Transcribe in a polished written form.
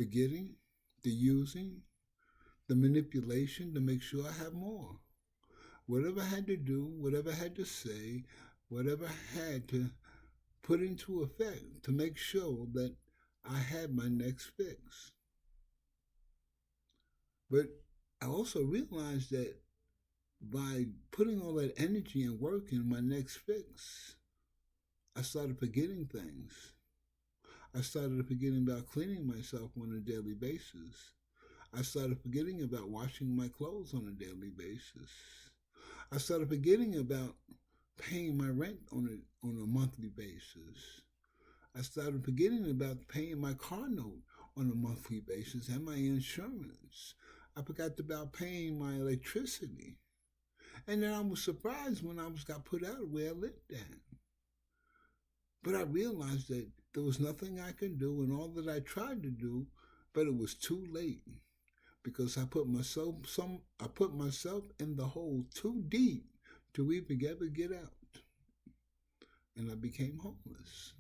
the getting, the using, the manipulation to make sure I have more. Whatever I had to do, whatever I had to say, whatever I had to put into effect to make sure that I had my next fix. But I also realized that by putting all that energy and work in my next fix, I started forgetting things. I started forgetting about cleaning myself on a daily basis. I started forgetting about washing my clothes on a daily basis. I started forgetting about paying my rent on a monthly basis. I started forgetting about paying my car note on a monthly basis and my insurance. I forgot about paying my electricity. And then I was surprised when got put out where I lived at. But I realized that there was nothing I could do and all that I tried to do, but it was too late because I put myself in the hole too deep to even ever get out. And I became homeless.